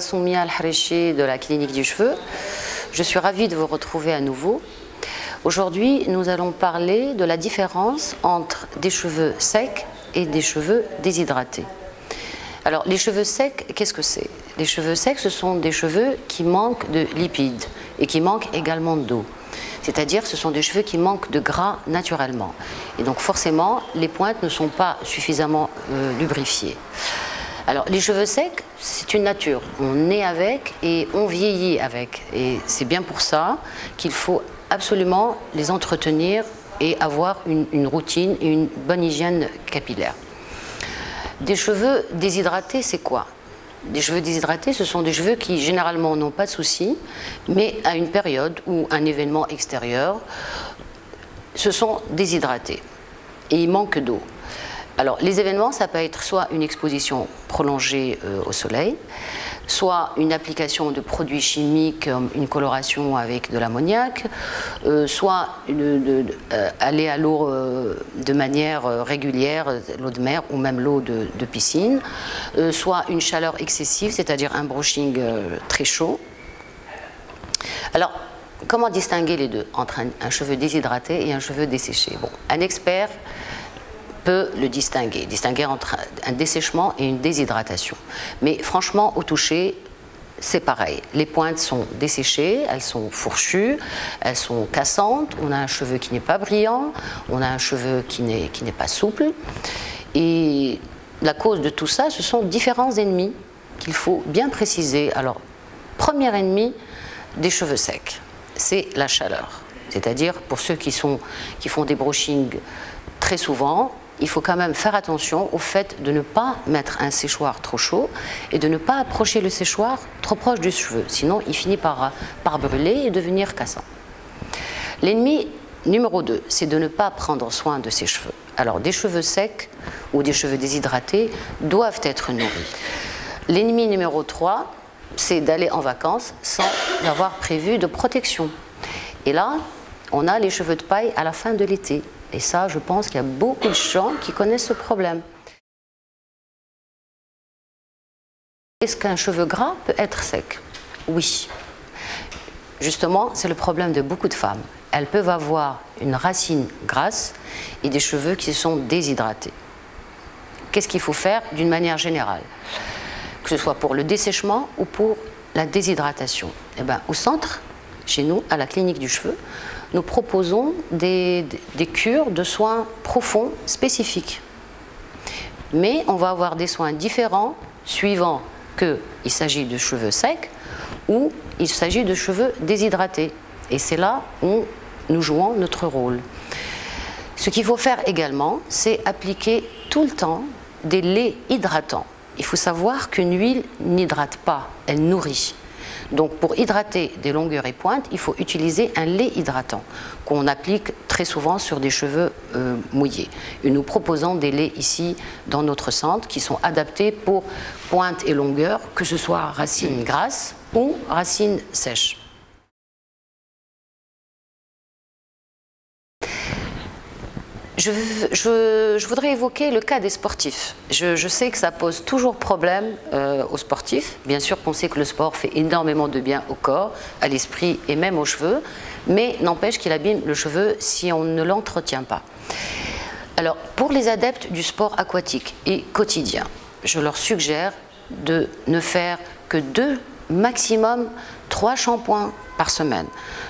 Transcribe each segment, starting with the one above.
Soumia Al-Harichi de la clinique du cheveu. Je suis ravie de vous retrouver à nouveau. Aujourd'hui, nous allons parler de la différence entre des cheveux secs et des cheveux déshydratés. Alors, les cheveux secs, qu'est-ce que c'est? Les cheveux secs, ce sont des cheveux qui manquent de lipides et qui manquent également d'eau. C'est-à-dire ce sont des cheveux qui manquent de gras naturellement. Et donc forcément, les pointes ne sont pas suffisamment lubrifiées. Alors les cheveux secs, c'est une nature. On naît avec et on vieillit avec. Et c'est bien pour ça qu'il faut absolument les entretenir et avoir une routine et une bonne hygiène capillaire. Des cheveux déshydratés, c'est quoi? Des cheveux déshydratés, ce sont des cheveux qui généralement n'ont pas de soucis, mais à une période ou un événement extérieur, se sont déshydratés et ils manquent d'eau. Alors les événements, ça peut être soit une exposition prolongée au soleil, soit une application de produits chimiques comme une coloration avec de l'ammoniac, soit aller à l'eau de manière régulière, l'eau de mer ou même l'eau de piscine, soit une chaleur excessive, c'est-à-dire un brushing très chaud. Alors, comment distinguer les deux entre un cheveu déshydraté et un cheveu desséché? Bon, un expert peut le distinguer entre un dessèchement et une déshydratation. Mais franchement, au toucher, c'est pareil. Les pointes sont desséchées, elles sont fourchues, elles sont cassantes, on a un cheveu qui n'est pas brillant, on a un cheveu qui n'est pas souple. Et la cause de tout ça, ce sont différents ennemis qu'il faut bien préciser. Alors, premier ennemi des cheveux secs, c'est la chaleur. C'est-à-dire, pour ceux qui font des brushings très souvent, il faut quand même faire attention au fait de ne pas mettre un séchoir trop chaud et de ne pas approcher le séchoir trop proche du cheveu. Sinon, il finit par brûler et devenir cassant. L'ennemi numéro 2, c'est de ne pas prendre soin de ses cheveux. Alors, des cheveux secs ou des cheveux déshydratés doivent être nourris. L'ennemi numéro 3, c'est d'aller en vacances sans avoir prévu de protection. Et là, on a les cheveux de paille à la fin de l'été. Et ça, je pense qu'il y a beaucoup de gens qui connaissent ce problème. Est-ce qu'un cheveu gras peut être sec? Oui. Justement, c'est le problème de beaucoup de femmes. Elles peuvent avoir une racine grasse et des cheveux qui sont déshydratés. Qu'est-ce qu'il faut faire d'une manière générale? Que ce soit pour le dessèchement ou pour la déshydratation. Eh bien, au centre, chez nous, à la clinique du cheveu, nous proposons des cures de soins profonds spécifiques. Mais on va avoir des soins différents suivant qu'il s'agit de cheveux secs ou il s'agit de cheveux déshydratés. Et c'est là où nous jouons notre rôle. Ce qu'il faut faire également, c'est appliquer tout le temps des laits hydratants. Il faut savoir qu'une huile n'hydrate pas, elle nourrit. Donc pour hydrater des longueurs et pointes, il faut utiliser un lait hydratant qu'on applique très souvent sur des cheveux mouillés. Et nous proposons des laits ici dans notre centre qui sont adaptés pour pointes et longueurs, que ce soit racines grasses ou racines sèches. Je voudrais évoquer le cas des sportifs. Je sais que ça pose toujours problème aux sportifs. Bien sûr qu'on sait que le sport fait énormément de bien au corps, à l'esprit et même aux cheveux, mais n'empêche qu'il abîme le cheveu si on ne l'entretient pas. Alors, pour les adeptes du sport aquatique et quotidien, je leur suggère de ne faire que 2, maximum 3 shampoings par semaine.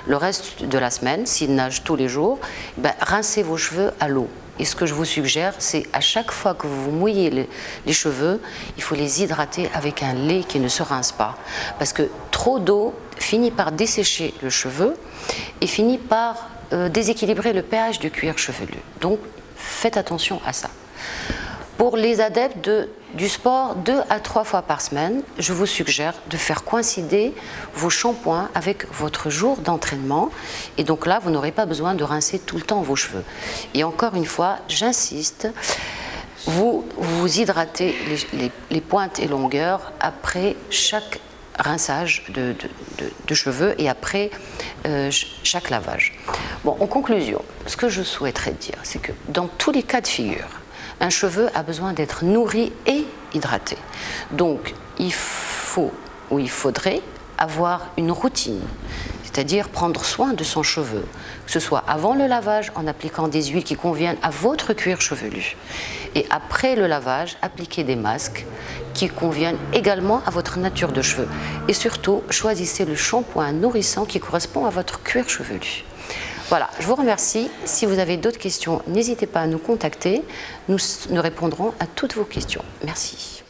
Le reste de la semaine, s'ils nagent tous les jours, rincez vos cheveux à l'eau. Et ce que je vous suggère, c'est à chaque fois que vous mouillez les cheveux, il faut les hydrater avec un lait qui ne se rince pas. Parce que trop d'eau finit par dessécher le cheveu et finit par déséquilibrer le pH du cuir chevelu. Donc, faites attention à ça. Pour les adeptes du sport 2 à 3 fois par semaine, je vous suggère de faire coïncider vos shampoings avec votre jour d'entraînement. Et donc là, vous n'aurez pas besoin de rincer tout le temps vos cheveux. Et encore une fois, j'insiste, vous hydratez les pointes et longueurs après chaque rinçage de cheveux et après chaque lavage. Bon, en conclusion, ce que je souhaiterais dire, c'est que dans tous les cas de figure, un cheveu a besoin d'être nourri et hydraté. Donc, il faut où il faudrait avoir une routine, c'est-à-dire prendre soin de son cheveu, que ce soit avant le lavage en appliquant des huiles qui conviennent à votre cuir chevelu et après le lavage, appliquer des masques qui conviennent également à votre nature de cheveux. Et surtout, choisissez le shampoing nourrissant qui correspond à votre cuir chevelu. Voilà, je vous remercie. Si vous avez d'autres questions, n'hésitez pas à nous contacter. Nous répondrons à toutes vos questions. Merci.